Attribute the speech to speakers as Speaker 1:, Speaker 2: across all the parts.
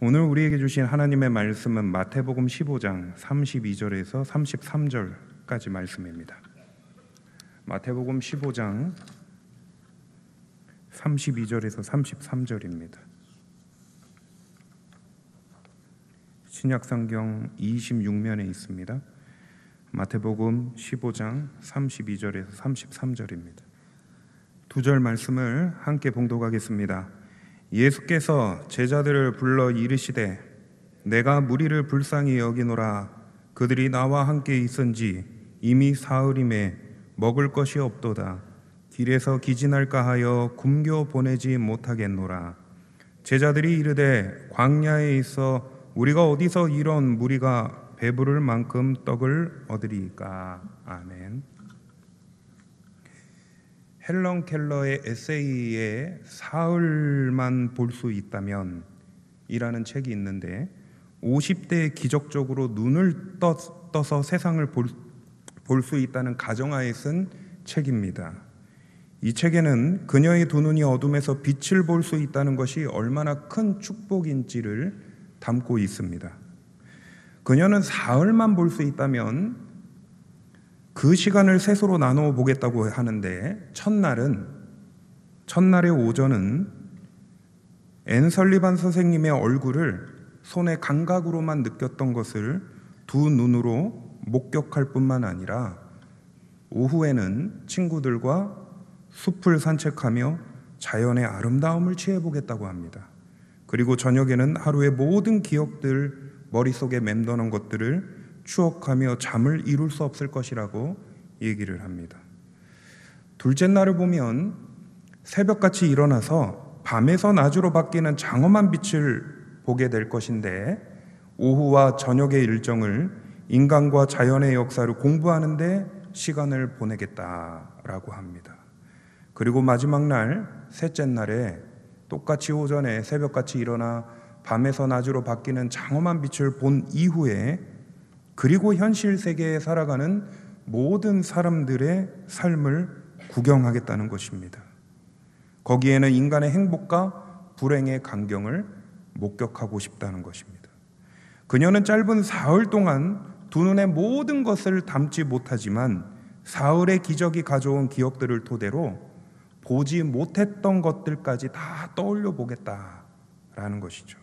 Speaker 1: 오늘 우리에게 주신 하나님의 말씀은 마태복음 15장 32절에서 33절까지 말씀입니다. 마태복음 15장 32절에서 33절입니다. 신약성경 26면에 있습니다. 마태복음 15장 32절에서 33절입니다. 두 절 말씀을 함께 봉독하겠습니다. 예수께서 제자들을 불러 이르시되 내가 무리를 불쌍히 여기노라. 그들이 나와 함께 있은지 이미 사흘임에 먹을 것이 없도다. 길에서 기진할까 하여 굶겨 보내지 못하겠노라. 제자들이 이르되 광야에 있어 우리가 어디서 이런 무리가 배부를 만큼 떡을 얻으리까. 아멘. 헬런 켈러의 에세이에 사흘만 볼 수 있다면 이라는 책이 있는데 50대에 기적적으로 눈을 떠서 세상을 볼 수 있다는 가정하에 쓴 책입니다. 이 책에는 그녀의 두 눈이 어둠에서 빛을 볼 수 있다는 것이 얼마나 큰 축복인지를 담고 있습니다. 그녀는 사흘만 볼 수 있다면 그 시간을 셋으로 나누어 보겠다고 하는데 첫날의 오전은 앤 설리반 선생님의 얼굴을 손의 감각으로만 느꼈던 것을 두 눈으로 목격할 뿐만 아니라 오후에는 친구들과 숲을 산책하며 자연의 아름다움을 취해보겠다고 합니다. 그리고 저녁에는 하루의 모든 기억들, 머릿속에 맴도는 것들을 추억하며 잠을 이룰 수 없을 것이라고 얘기를 합니다. 둘째 날을 보면 새벽같이 일어나서 밤에서 낮으로 바뀌는 장엄한 빛을 보게 될 것인데 오후와 저녁의 일정을 인간과 자연의 역사를 공부하는 데 시간을 보내겠다라고 합니다. 그리고 마지막 날, 셋째 날에 똑같이 오전에 새벽같이 일어나 밤에서 낮으로 바뀌는 장엄한 빛을 본 이후에 그리고 현실 세계에 살아가는 모든 사람들의 삶을 구경하겠다는 것입니다. 거기에는 인간의 행복과 불행의 광경을 목격하고 싶다는 것입니다. 그녀는 짧은 사흘 동안 두 눈에 모든 것을 담지 못하지만 사흘의 기적이 가져온 기억들을 토대로 보지 못했던 것들까지 다 떠올려 보겠다라는 것이죠.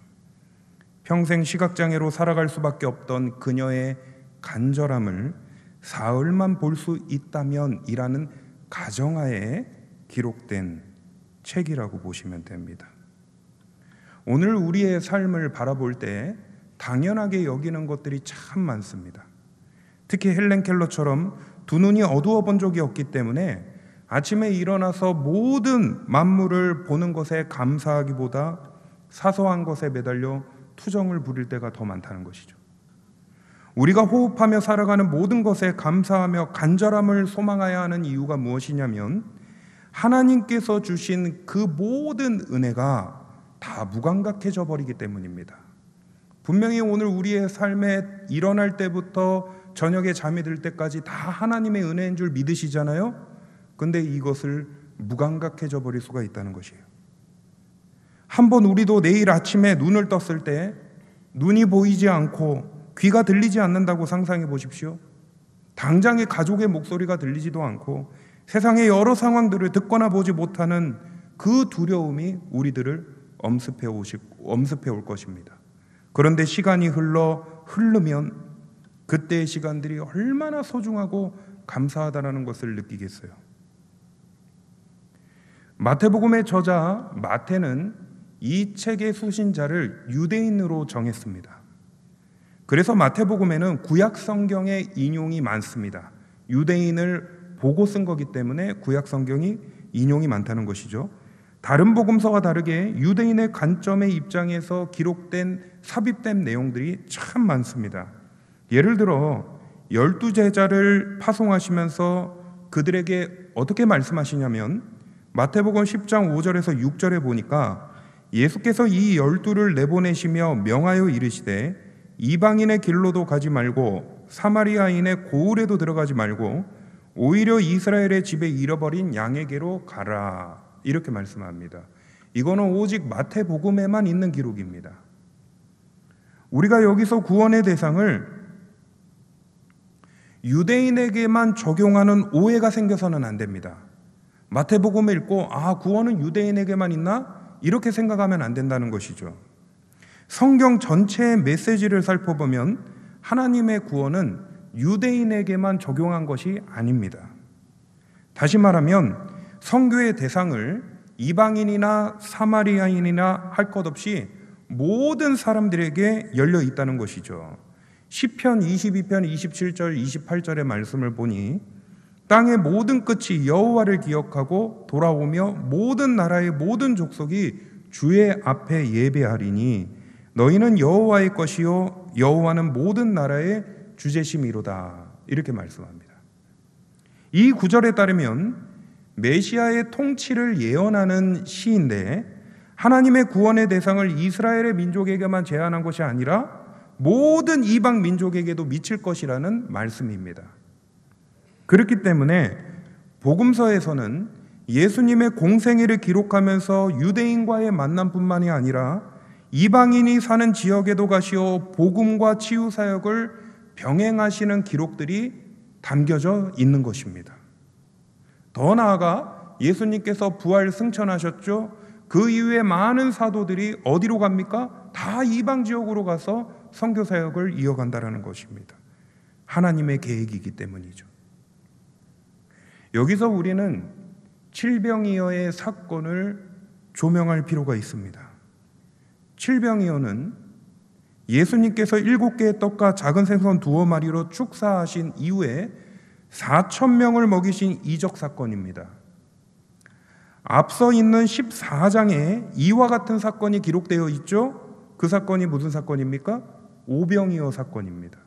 Speaker 1: 평생 시각장애로 살아갈 수밖에 없던 그녀의 간절함을 사흘만 볼 수 있다면 이라는 가정하에 기록된 책이라고 보시면 됩니다. 오늘 우리의 삶을 바라볼 때 당연하게 여기는 것들이 참 많습니다. 특히 헬렌 켈러처럼 두 눈이 어두워 본 적이 없기 때문에 아침에 일어나서 모든 만물을 보는 것에 감사하기보다 사소한 것에 매달려 투정을 부릴 때가 더 많다는 것이죠. 우리가 호흡하며 살아가는 모든 것에 감사하며 간절함을 소망해야 하는 이유가 무엇이냐면 하나님께서 주신 그 모든 은혜가 다 무감각해져 버리기 때문입니다. 분명히 오늘 우리의 삶에 일어날 때부터 저녁에 잠이 들 때까지 다 하나님의 은혜인 줄 믿으시잖아요. 근데 이것을 무감각해져 버릴 수가 있다는 것이에요. 한번 우리도 내일 아침에 눈을 떴을 때 눈이 보이지 않고 귀가 들리지 않는다고 상상해 보십시오. 당장의 가족의 목소리가 들리지도 않고 세상의 여러 상황들을 듣거나 보지 못하는 그 두려움이 우리들을 엄습해 올 것입니다. 그런데 시간이 흐르면 그때의 시간들이 얼마나 소중하고 감사하다는 것을 느끼겠어요. 마태복음의 저자 마태는 이 책의 수신자를 유대인으로 정했습니다. 그래서 마태복음에는 구약 성경의 인용이 많습니다. 유대인을 보고 쓴 거기 때문에 구약 성경이 인용이 많다는 것이죠. 다른 복음서와 다르게 유대인의 관점의 입장에서 기록된 삽입된 내용들이 참 많습니다. 예를 들어 12제자를 파송하시면서 그들에게 어떻게 말씀하시냐면 마태복음 10장 5절에서 6절에 보니까 예수께서 이 12를 내보내시며 명하여 이르시되 이방인의 길로도 가지 말고 사마리아인의 고을에도 들어가지 말고 오히려 이스라엘의 집에 잃어버린 양에게로 가라 이렇게 말씀합니다. 이거는 오직 마태복음에만 있는 기록입니다. 우리가 여기서 구원의 대상을 유대인에게만 적용하는 오해가 생겨서는 안 됩니다. 마태복음을 읽고 구원은 유대인에게만 있나? 이렇게 생각하면 안 된다는 것이죠. 성경 전체의 메시지를 살펴보면 하나님의 구원은 유대인에게만 적용한 것이 아닙니다. 다시 말하면 선교의 대상을 이방인이나 사마리아인이나 할 것 없이 모든 사람들에게 열려 있다는 것이죠. 시편 22편 27절 28절의 말씀을 보니 땅의 모든 끝이 여호와를 기억하고 돌아오며 모든 나라의 모든 족속이 주의 앞에 예배하리니 너희는 여호와의 것이요 여호와는 모든 나라의 주제심이로다. 이렇게 말씀합니다. 이 구절에 따르면 메시아의 통치를 예언하는 시인데 하나님의 구원의 대상을 이스라엘의 민족에게만 제한한 것이 아니라 모든 이방 민족에게도 미칠 것이라는 말씀입니다. 그렇기 때문에 복음서에서는 예수님의 공생애를 기록하면서 유대인과의 만남뿐만이 아니라 이방인이 사는 지역에도 가시어 복음과 치유 사역을 병행하시는 기록들이 담겨져 있는 것입니다. 더 나아가 예수님께서 부활 승천하셨죠. 그 이후에 많은 사도들이 어디로 갑니까? 다 이방 지역으로 가서 선교 사역을 이어간다는 것입니다. 하나님의 계획이기 때문이죠. 여기서 우리는 칠병이어의 사건을 조명할 필요가 있습니다. 칠병이어는 예수님께서 7개의 떡과 작은 생선 2마리로 축사하신 이후에 4,000명을 먹이신 이적 사건입니다. 앞서 있는 14장에 이와 같은 사건이 기록되어 있죠. 그 사건이 무슨 사건입니까? 오병이어 사건입니다.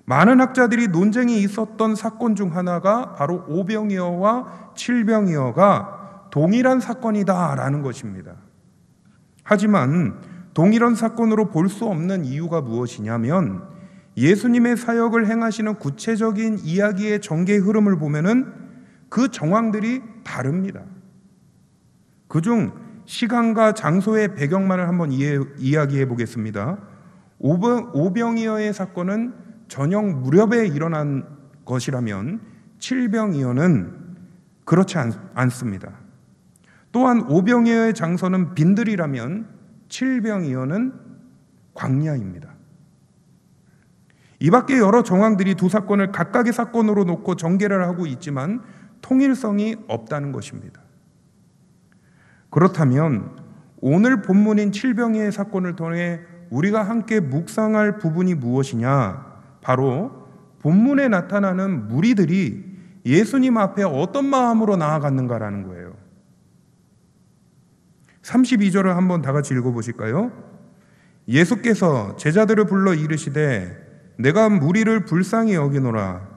Speaker 1: 많은 학자들이 논쟁이 있었던 사건 중 하나가 바로 오병이어와 칠병이어가 동일한 사건이다라는 것입니다. 하지만 동일한 사건으로 볼 수 없는 이유가 무엇이냐면 예수님의 사역을 행하시는 구체적인 이야기의 전개 흐름을 보면은 그 정황들이 다릅니다. 그중 시간과 장소의 배경만을 한번 이야기해 보겠습니다. 오병이어의 사건은 저녁 무렵에 일어난 것이라면 칠병이어는 그렇지 않습니다. 또한 오병이어의 장소는 빈들이라면 칠병이어는 광야입니다. 이 밖에 여러 정황들이 두 사건을 각각의 사건으로 놓고 전개를 하고 있지만 통일성이 없다는 것입니다. 그렇다면 오늘 본문인 칠병이어의 사건을 통해 우리가 함께 묵상할 부분이 무엇이냐? 바로 본문에 나타나는 무리들이 예수님 앞에 어떤 마음으로 나아갔는가라는 거예요. 32절을 한번 다 같이 읽어보실까요? 예수께서 제자들을 불러 이르시되 내가 무리를 불쌍히 여기노라.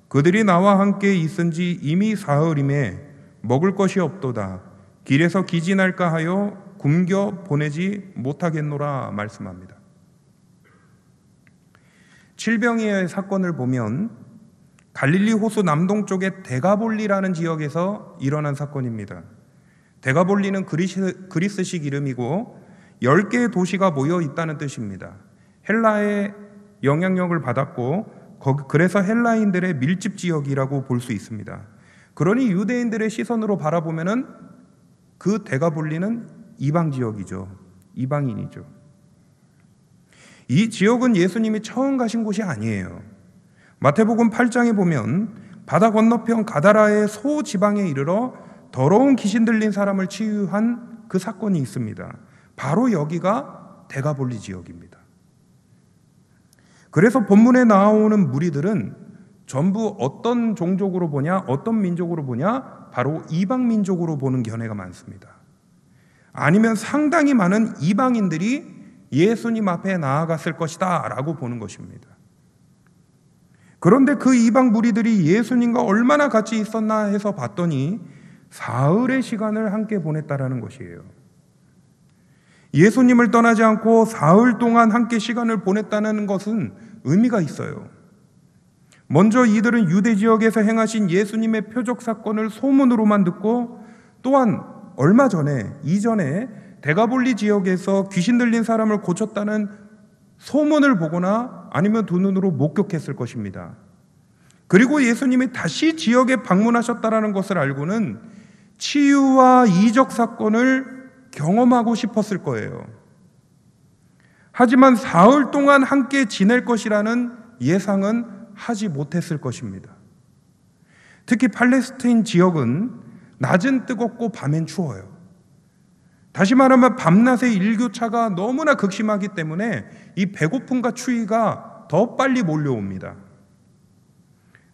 Speaker 1: 그들이 나와 함께 있은지 이미 사흘임에 먹을 것이 없도다. 길에서 기진할까 하여 굶겨 보내지 못하겠노라 말씀합니다. 칠병이어의 사건을 보면 갈릴리 호수 남동쪽의 데가볼리라는 지역에서 일어난 사건입니다. 데가볼리는 그리스식 이름이고 10개의 도시가 모여 있다는 뜻입니다. 헬라의 영향력을 받았고 그래서 헬라인들의 밀집 지역이라고 볼 수 있습니다. 그러니 유대인들의 시선으로 바라보면은 그 데가볼리는 이방 지역이죠. 이방인이죠. 이 지역은 예수님이 처음 가신 곳이 아니에요. 마태복음 8장에 보면 바다 건너편 가다라의 소지방에 이르러 더러운 귀신 들린 사람을 치유한 그 사건이 있습니다. 바로 여기가 데가볼리 지역입니다. 그래서 본문에 나오는 무리들은 전부 어떤 종족으로 보냐, 어떤 민족으로 보냐, 바로 이방 민족으로 보는 견해가 많습니다. 아니면 상당히 많은 이방인들이 예수님 앞에 나아갔을 것이다 라고 보는 것입니다. 그런데 그 이방 무리들이 예수님과 얼마나 같이 있었나 해서 봤더니 사흘의 시간을 함께 보냈다라는 것이에요. 예수님을 떠나지 않고 사흘 동안 함께 시간을 보냈다는 것은 의미가 있어요. 먼저 이들은 유대 지역에서 행하신 예수님의 표적 사건을 소문으로만 듣고 또한 얼마 전에 이전에 데가볼리 지역에서 귀신 들린 사람을 고쳤다는 소문을 보거나 아니면 두 눈으로 목격했을 것입니다. 그리고 예수님이 다시 지역에 방문하셨다는 것을 알고는 치유와 이적 사건을 경험하고 싶었을 거예요. 하지만 사흘 동안 함께 지낼 것이라는 예상은 하지 못했을 것입니다. 특히 팔레스타인 지역은 낮은 뜨겁고 밤엔 추워요. 다시 말하면 밤낮의 일교차가 너무나 극심하기 때문에 이 배고픔과 추위가 더 빨리 몰려옵니다.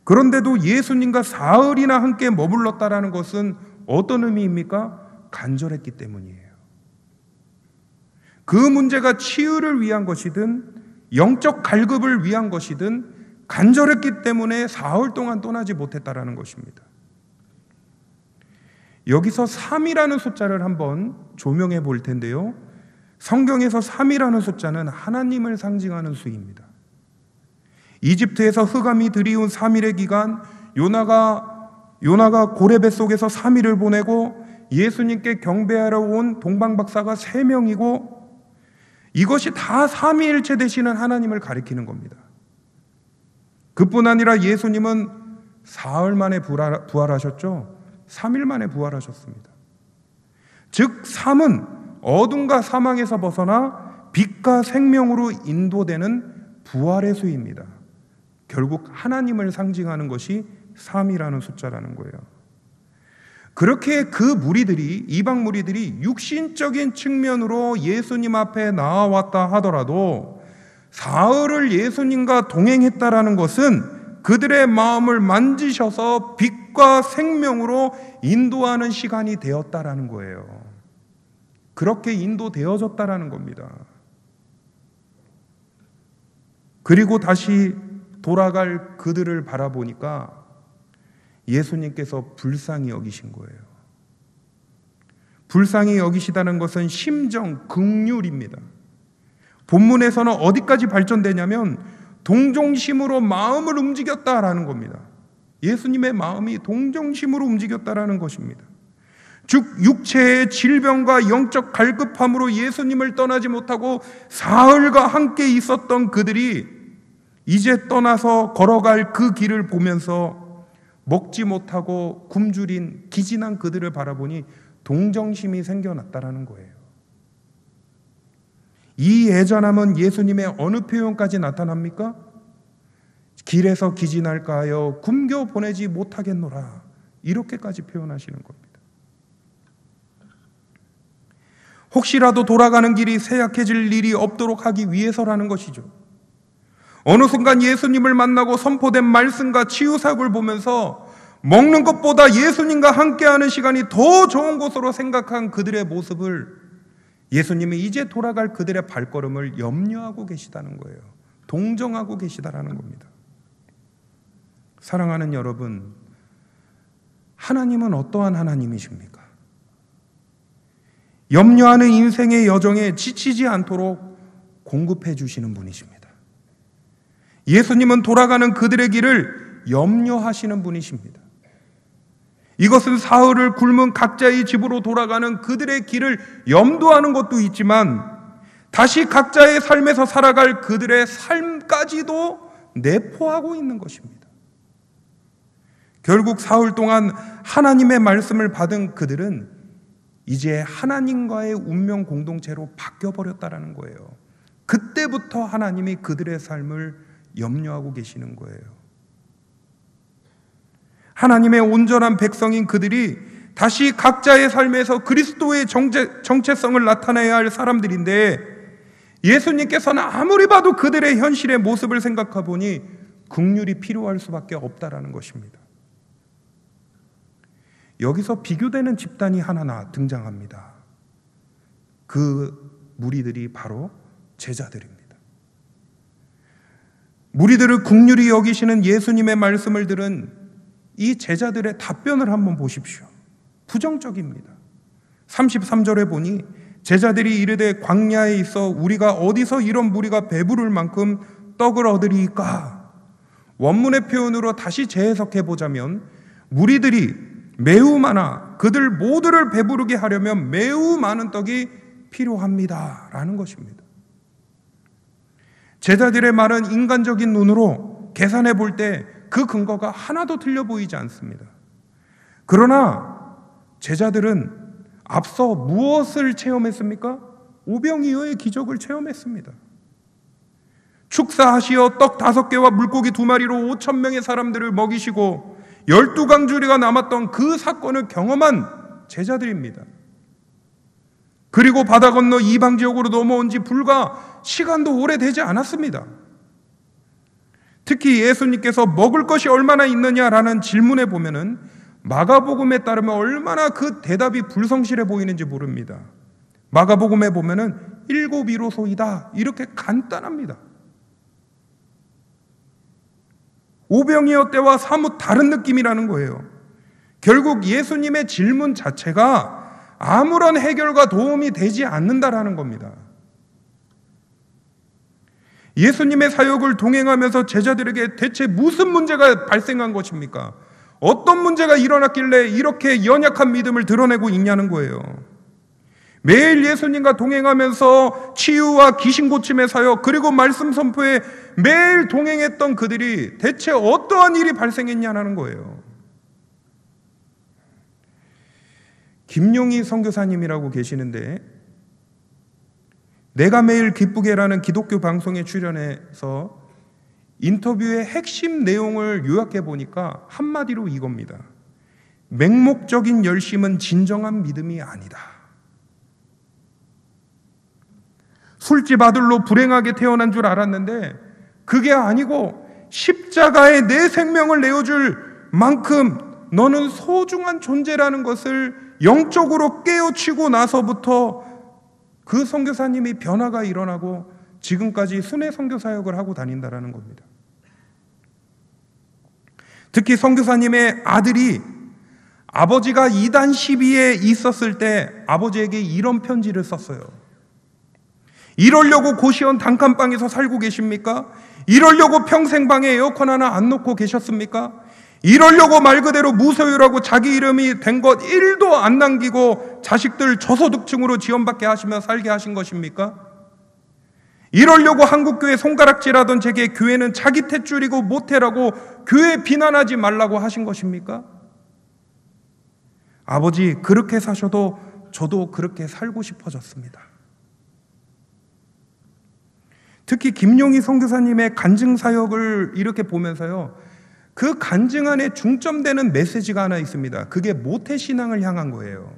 Speaker 1: 그런데도 예수님과 사흘이나 함께 머물렀다라는 것은 어떤 의미입니까? 간절했기 때문이에요. 그 문제가 치유를 위한 것이든 영적 갈급을 위한 것이든 간절했기 때문에 사흘 동안 떠나지 못했다라는 것입니다. 여기서 3이라는 숫자를 한번 조명해 볼 텐데요. 성경에서 3이라는 숫자는 하나님을 상징하는 수입니다. 이집트에서 흑암이 들이운 3일의 기간, 요나가 고래 뱃속에서 3일을 보내고 예수님께 경배하러 온 동방박사가 3명이고, 이것이 다 삼위일체 되시는 하나님을 가리키는 겁니다. 그뿐 아니라 예수님은 사흘 만에 부활하셨죠. 3일 만에 부활하셨습니다. 즉 3은 어둠과 사망에서 벗어나 빛과 생명으로 인도되는 부활의 수입니다. 결국 하나님을 상징하는 것이 3이라는 숫자라는 거예요. 그렇게 그 무리들이, 이방 무리들이 육신적인 측면으로 예수님 앞에 나와왔다 하더라도 사흘을 예수님과 동행했다라는 것은 그들의 마음을 만지셔서 빛과 생명으로 인도하는 시간이 되었다라는 거예요. 그렇게 인도되어졌다라는 겁니다. 그리고 다시 돌아갈 그들을 바라보니까 예수님께서 불쌍히 여기신 거예요. 불쌍히 여기시다는 것은 심정, 긍휼입니다. 본문에서는 어디까지 발전되냐면 동정심으로 마음을 움직였다라는 겁니다. 예수님의 마음이 동정심으로 움직였다라는 것입니다. 즉 육체의 질병과 영적 갈급함으로 예수님을 떠나지 못하고 사흘과 함께 있었던 그들이 이제 떠나서 걸어갈 그 길을 보면서 먹지 못하고 굶주린 기진한 그들을 바라보니 동정심이 생겨났다라는 거예요. 이 애잔함은 예수님의 어느 표현까지 나타납니까? 길에서 기진할까 하여 굶겨 보내지 못하겠노라, 이렇게까지 표현하시는 겁니다. 혹시라도 돌아가는 길이 쇠약해질 일이 없도록 하기 위해서라는 것이죠. 어느 순간 예수님을 만나고 선포된 말씀과 치유사역을 보면서 먹는 것보다 예수님과 함께하는 시간이 더 좋은 것으로 생각한 그들의 모습을 예수님이 이제 돌아갈 그들의 발걸음을 염려하고 계시다는 거예요. 동정하고 계시다라는 겁니다. 사랑하는 여러분, 하나님은 어떠한 하나님이십니까? 염려하는 인생의 여정에 지치지 않도록 공급해 주시는 분이십니다. 예수님은 돌아가는 그들의 길을 염려하시는 분이십니다. 이것은 사흘을 굶은 각자의 집으로 돌아가는 그들의 길을 염두하는 것도 있지만 다시 각자의 삶에서 살아갈 그들의 삶까지도 내포하고 있는 것입니다. 결국 사흘 동안 하나님의 말씀을 받은 그들은 이제 하나님과의 운명 공동체로 바뀌어버렸다는 거예요. 그때부터 하나님이 그들의 삶을 염려하고 계시는 거예요. 하나님의 온전한 백성인 그들이 다시 각자의 삶에서 그리스도의 정체성을 나타내야 할 사람들인데 예수님께서는 아무리 봐도 그들의 현실의 모습을 생각해 보니 긍휼이 필요할 수밖에 없다라는 것입니다. 여기서 비교되는 집단이 하나 등장합니다. 그 무리들이 바로 제자들입니다. 무리들을 긍휼히 여기시는 예수님의 말씀을 들은 이 제자들의 답변을 한번 보십시오. 부정적입니다. 33절에 보니 제자들이 이르되 광야에 있어 우리가 어디서 이런 무리가 배부를 만큼 떡을 얻으리이까? 원문의 표현으로 다시 재해석해 보자면 무리들이 매우 많아 그들 모두를 배부르게 하려면 매우 많은 떡이 필요합니다라는 것입니다. 제자들의 말은 인간적인 눈으로 계산해 볼 때 그 근거가 하나도 틀려 보이지 않습니다. 그러나 제자들은 앞서 무엇을 체험했습니까? 오병이어의 기적을 체험했습니다. 축사하시어 떡 5개와 물고기 2마리로 5,000명의 사람들을 먹이시고 12강주리가 남았던 그 사건을 경험한 제자들입니다. 그리고 바다 건너 이방 지역으로 넘어온 지 불과 시간도 오래되지 않았습니다. 특히 예수님께서 먹을 것이 얼마나 있느냐라는 질문에 보면은 마가복음에 따르면 얼마나 그 대답이 불성실해 보이는지 모릅니다. 마가복음에 보면은 7이로소이다 이렇게 간단합니다. 오병이어 때와 사뭇 다른 느낌이라는 거예요. 결국 예수님의 질문 자체가 아무런 해결과 도움이 되지 않는다라는 겁니다. 예수님의 사역을 동행하면서 제자들에게 대체 무슨 문제가 발생한 것입니까? 어떤 문제가 일어났길래 이렇게 연약한 믿음을 드러내고 있냐는 거예요. 매일 예수님과 동행하면서 치유와 귀신 고침의 사역 그리고 말씀 선포에 매일 동행했던 그들이 대체 어떠한 일이 발생했냐는 거예요. 김용희 선교사님이라고 계시는데 내가 매일 기쁘게라는 기독교 방송에 출연해서 인터뷰의 핵심 내용을 요약해 보니까 한마디로 이겁니다. 맹목적인 열심은 진정한 믿음이 아니다. 술집 아들로 불행하게 태어난 줄 알았는데 그게 아니고 십자가에 내 생명을 내어줄 만큼 너는 소중한 존재라는 것을 영적으로 깨우치고 나서부터 그 선교사님이 변화가 일어나고 지금까지 순회 선교 사역을 하고 다닌다라는 겁니다. 특히 선교사님의 아들이 아버지가 이단 시비에 있었을 때 아버지에게 이런 편지를 썼어요. 이러려고 고시원 단칸방에서 살고 계십니까? 이러려고 평생 방에 에어컨 하나 안 놓고 계셨습니까? 이러려고 말 그대로 무소유라고 자기 이름이 된 것 1도 안 남기고 자식들 저소득층으로 지원받게 하시며 살게 하신 것입니까? 이러려고 한국교회 손가락질하던 제게 교회는 자기 탯줄이고 모태라고 교회 비난하지 말라고 하신 것입니까? 아버지 그렇게 사셔도 저도 그렇게 살고 싶어졌습니다. 특히 김용희 선교사님의 간증 사역을 이렇게 보면서요, 그 간증 안에 중점되는 메시지가 하나 있습니다. 그게 모태신앙을 향한 거예요.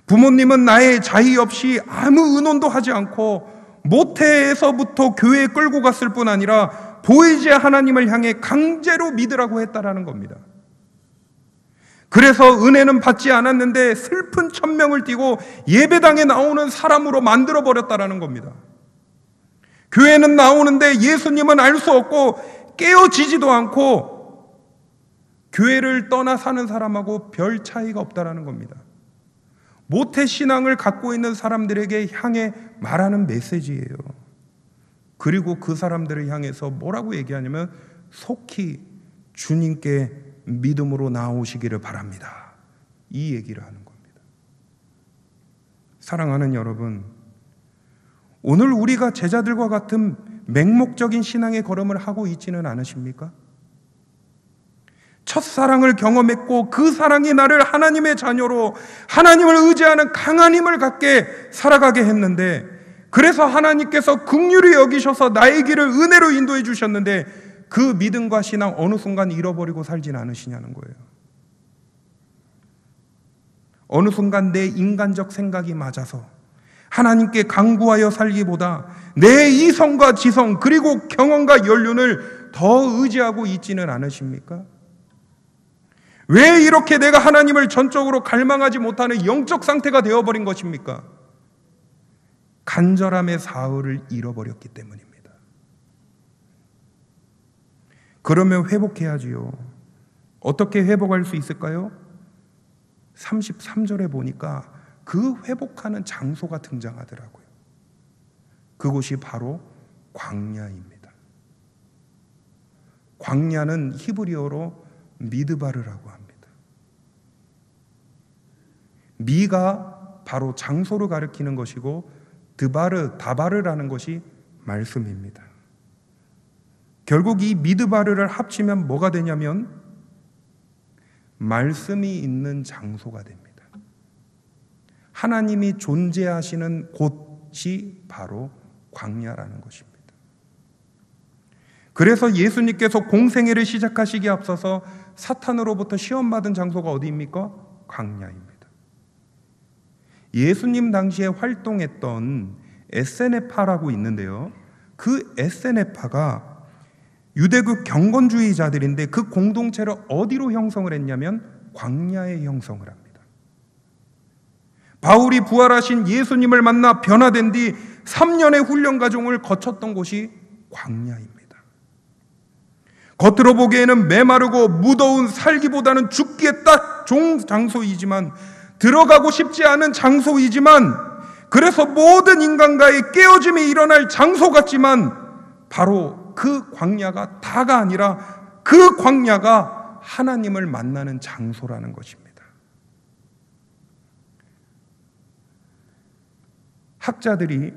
Speaker 1: 부모님은 나의 자의 없이 아무 의논도 하지 않고 모태에서부터 교회에 끌고 갔을 뿐 아니라 보이지 하나님을 향해 강제로 믿으라고 했다라는 겁니다. 그래서 은혜는 받지 않았는데 슬픈 천명을 띠고 예배당에 나오는 사람으로 만들어버렸다라는 겁니다. 교회는 나오는데 예수님은 알 수 없고 깨어지지도 않고 교회를 떠나 사는 사람하고 별 차이가 없다라는 겁니다. 모태신앙을 갖고 있는 사람들에게 향해 말하는 메시지예요. 그리고 그 사람들을 향해서 뭐라고 얘기하냐면 속히 주님께 믿음으로 나오시기를 바랍니다. 이 얘기를 하는 겁니다. 사랑하는 여러분, 오늘 우리가 제자들과 같은 맹목적인 신앙의 걸음을 하고 있지는 않으십니까? 첫사랑을 경험했고 그 사랑이 나를 하나님의 자녀로 하나님을 의지하는 강한 힘을 갖게 살아가게 했는데, 그래서 하나님께서 긍휼히 여기셔서 나의 길을 은혜로 인도해 주셨는데 그 믿음과 신앙 어느 순간 잃어버리고 살진 않으시냐는 거예요. 어느 순간 내 인간적 생각이 맞아서 하나님께 간구하여 살기보다 내 이성과 지성 그리고 경험과 연륜을 더 의지하고 있지는 않으십니까? 왜 이렇게 내가 하나님을 전적으로 갈망하지 못하는 영적 상태가 되어버린 것입니까? 간절함의 사흘을 잃어버렸기 때문입니다. 그러면 회복해야지요. 어떻게 회복할 수 있을까요? 33절에 보니까 그 회복하는 장소가 등장하더라고요. 그곳이 바로 광야입니다. 광야는 히브리어로 미드바르라고 합니다. 미가 바로 장소를 가리키는 것이고 드바르, 다바르라는 것이 말씀입니다. 결국 이 미드바르를 합치면 뭐가 되냐면 말씀이 있는 장소가 됩니다. 하나님이 존재하시는 곳이 바로 광야라는 것입니다. 그래서 예수님께서 공생애를 시작하시기에 앞서서 사탄으로부터 시험받은 장소가 어디입니까? 광야입니다. 예수님 당시에 활동했던 에세네파라고 있는데요. 그 에세네파가 유대국 경건주의자들인데 그 공동체를 어디로 형성을 했냐면 광야에 형성을 합니다. 바울이 부활하신 예수님을 만나 변화된 뒤 3년의 훈련 과정을 거쳤던 곳이 광야입니다. 겉으로 보기에는 메마르고 무더운 살기보다는 죽기에 딱 좋은 장소이지만, 들어가고 싶지 않은 장소이지만, 그래서 모든 인간과의 깨어짐이 일어날 장소 같지만 바로 그 광야가 다가 아니라 그 광야가 하나님을 만나는 장소라는 것입니다. 학자들이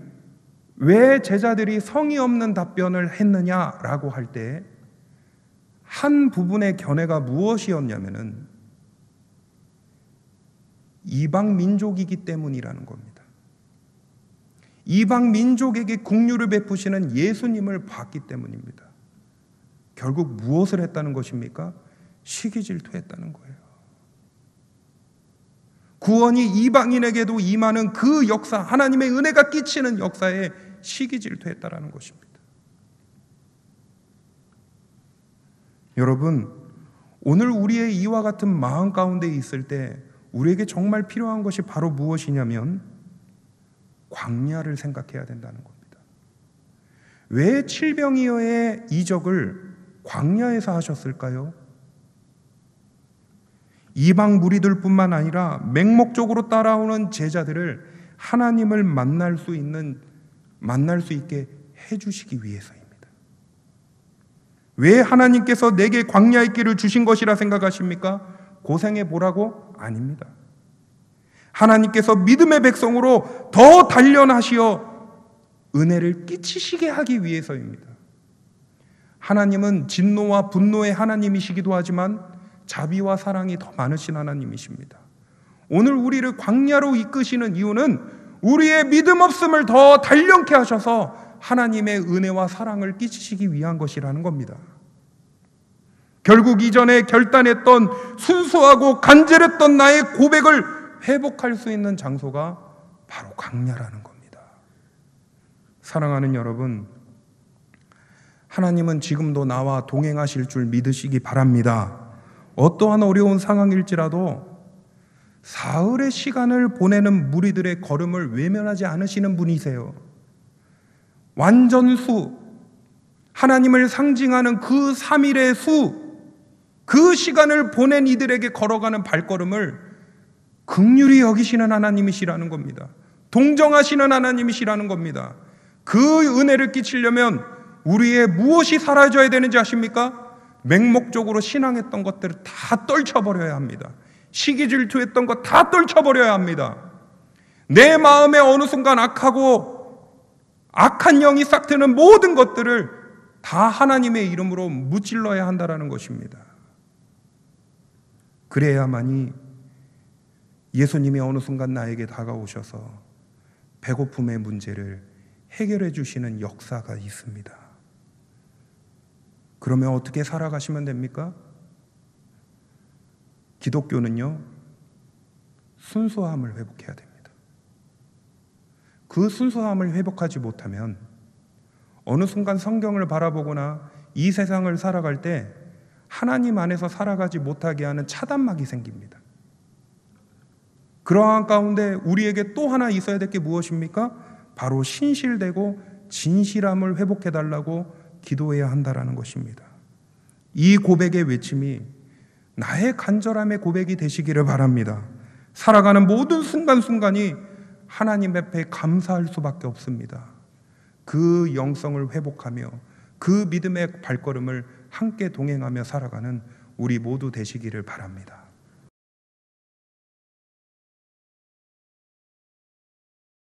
Speaker 1: 왜 제자들이 성의 없는 답변을 했느냐라고 할 때 한 부분의 견해가 무엇이었냐면은 이방 민족이기 때문이라는 겁니다. 이방 민족에게 긍휼을 베푸시는 예수님을 봤기 때문입니다. 결국 무엇을 했다는 것입니까? 시기질투했다는 거예요. 구원이 이방인에게도 임하는 그 역사, 하나님의 은혜가 끼치는 역사에 시기질투했다라는 것입니다. 여러분, 오늘 우리의 이와 같은 마음 가운데 있을 때 우리에게 정말 필요한 것이 바로 무엇이냐면 광야를 생각해야 된다는 겁니다. 왜 칠병이어의 이적을 광야에서 하셨을까요? 이방 무리들뿐만 아니라 맹목적으로 따라오는 제자들을 하나님을 만날 수 있게 해주시기 위해서입니다. 왜 하나님께서 내게 광야의 길을 주신 것이라 생각하십니까? 고생해 보라고? 아닙니다. 하나님께서 믿음의 백성으로 더 단련하시어 은혜를 끼치시게 하기 위해서입니다. 하나님은 진노와 분노의 하나님이시기도 하지만 자비와 사랑이 더 많으신 하나님이십니다. 오늘 우리를 광야로 이끄시는 이유는 우리의 믿음 없음을 더 단련케 하셔서 하나님의 은혜와 사랑을 끼치시기 위한 것이라는 겁니다. 결국 이전에 결단했던 순수하고 간절했던 나의 고백을 회복할 수 있는 장소가 바로 광야라는 겁니다. 사랑하는 여러분, 하나님은 지금도 나와 동행하실 줄 믿으시기 바랍니다. 어떠한 어려운 상황일지라도 사흘의 시간을 보내는 무리들의 걸음을 외면하지 않으시는 분이세요. 완전수, 하나님을 상징하는 그 3일의 수, 그 시간을 보낸 이들에게 걸어가는 발걸음을 긍휼히 여기시는 하나님이시라는 겁니다. 동정하시는 하나님이시라는 겁니다. 그 은혜를 끼치려면 우리의 무엇이 사라져야 되는지 아십니까? 맹목적으로 신앙했던 것들을 다 떨쳐버려야 합니다. 시기질투했던 것 다 떨쳐버려야 합니다. 내 마음에 어느 순간 악한 영이 싹 트는 모든 것들을 다 하나님의 이름으로 무찔러야 한다는 것입니다. 그래야만이 예수님이 어느 순간 나에게 다가오셔서 배고픔의 문제를 해결해 주시는 역사가 있습니다. 그러면 어떻게 살아가시면 됩니까? 기독교는요, 순수함을 회복해야 됩니다. 그 순수함을 회복하지 못하면 어느 순간 성경을 바라보거나 이 세상을 살아갈 때 하나님 안에서 살아가지 못하게 하는 차단막이 생깁니다. 그러한 가운데 우리에게 또 하나 있어야 될 게 무엇입니까? 바로 신실되고 진실함을 회복해달라고 기도해야 한다는 것입니다. 이 고백의 외침이 나의 간절함의 고백이 되시기를 바랍니다. 살아가는 모든 순간순간이 하나님 앞에 감사할 수밖에 없습니다. 그 영성을 회복하며 그 믿음의 발걸음을 함께 동행하며 살아가는 우리 모두 되시기를 바랍니다.